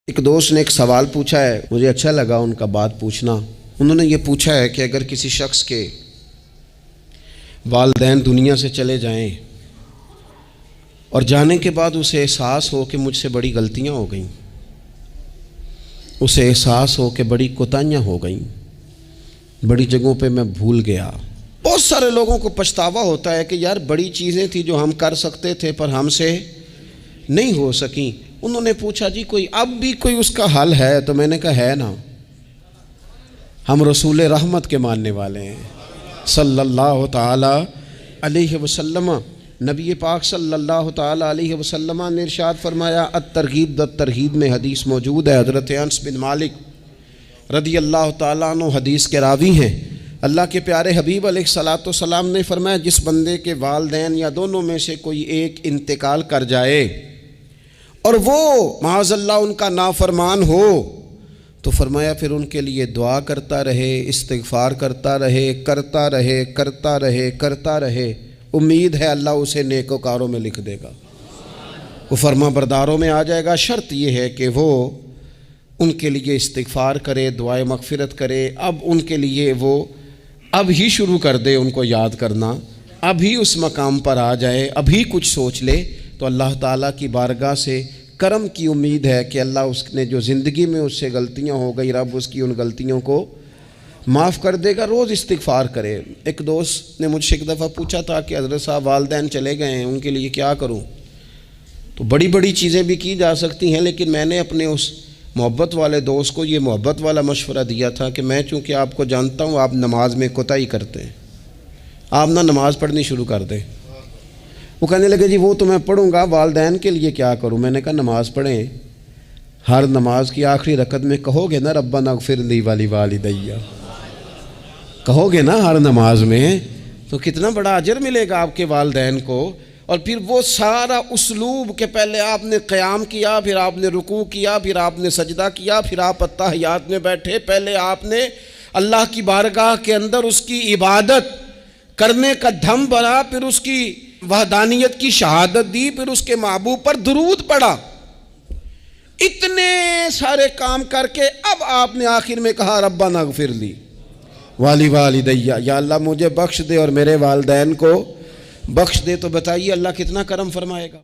ایک دوست نے ایک سوال پوچھا ہے، مجھے اچھا لگا ان کا بات پوچھنا۔ انہوں نے یہ پوچھا ہے کہ اگر کسی شخص کے والدین دنیا سے چلے جائیں اور جانے کے بعد اسے احساس ہو کہ مجھ سے بڑی غلطیاں ہو گئیں، اسے احساس ہو کہ بڑی کوتاہیاں ہو گئیں، بڑی جگہوں پہ میں بھول گیا۔ بہت سارے لوگوں کو پچھتاوا ہوتا ہے کہ یار بڑی چیزیں تھیں جو ہم کر سکتے تھے پر ہم سے نہیں ہو سکیں۔ انہوں نے پوچھا جی اب بھی کوئی اس کا حل ہے؟ تو میں نے کہا ہے نا، ہم رسول رحمت کے ماننے والے ہیں صلی اللہ تعالی علیہ وسلم۔ نبی پاک صلی اللہ تعالی علیہ وسلم نے ارشاد فرمایا، الترغیب الترہیب میں حدیث موجود ہے، حضرت انس بن مالک رضی اللہ تعالیٰ عنہ حدیث کے راوی ہیں۔ اللہ کے پیارے حبیب علیہ الصلوۃ والسلام نے فرمایا، جس بندے کے والدین یا دونوں میں سے کوئی ایک انتقال کر جائے اور وہ معاذ اللہ ان کا نافرمان ہو، تو فرمایا پھر ان کے لیے دعا کرتا رہے، استغفار کرتا رہے، امید ہے اللہ اسے نیکوکاروں میں لکھ دے گا، وہ فرما برداروں میں آ جائے گا۔ شرط یہ ہے کہ وہ ان کے لیے استغفار کرے، دعائے مغفرت کرے، اب ان کے لیے وہ اب ہی شروع کر دے ان کو یاد کرنا، ابھی اس مقام پر آ جائے، ابھی کچھ سوچ لے، تو اللہ تعالیٰ کی بارگاہ سے کرم کی امید ہے کہ اللہ اس نے جو زندگی میں اس سے غلطیاں ہو گئی، رب اس کی ان غلطیوں کو معاف کر دے گا۔ روز استغفار کرے۔ ایک دوست نے مجھ سے ایک دفعہ پوچھا تھا کہ حضرت صاحب والدین چلے گئے ہیں، ان کے لیے کیا کروں؟ تو بڑی بڑی چیزیں بھی کی جا سکتی ہیں، لیکن میں نے اپنے اس محبت والے دوست کو یہ محبت والا مشورہ دیا تھا کہ میں چونکہ آپ کو جانتا ہوں آپ نماز میں کوتاہی کرتے ہیں، آپ نہ نماز پڑھنی شروع کر دیں۔ وہ کہنے لگے جی وہ تو میں پڑھوں گا، والدین کے لیے کیا کروں؟ میں نے کہا نماز پڑھیں، ہر نماز کی آخری رکعت میں کہو گے نا ربنا اغفر لی ولوالدی، کہو گے نا ہر نماز میں، تو کتنا بڑا اجر ملے گا آپ کے والدین کو۔ اور پھر وہ سارا اسلوب کہ پہلے آپ نے قیام کیا، پھر آپ نے رکوع کیا، پھر آپ نے سجدہ کیا، پھر آپ اتحیات میں بیٹھے، پہلے آپ نے اللہ کی بارگاہ کے اندر اس کی عبادت کرنے کا دھم بھرا، پھر اس کی وحدانیت کی شہادت دی، پھر اس کے محبوب پر درود پڑھا، اتنے سارے کام کر کے اب آپ نے آخر میں کہا ربنا اغفر لی ولوالدی، یا اللہ مجھے بخش دے اور میرے والدین کو بخش دے، تو بتائیے اللہ کتنا کرم فرمائے گا۔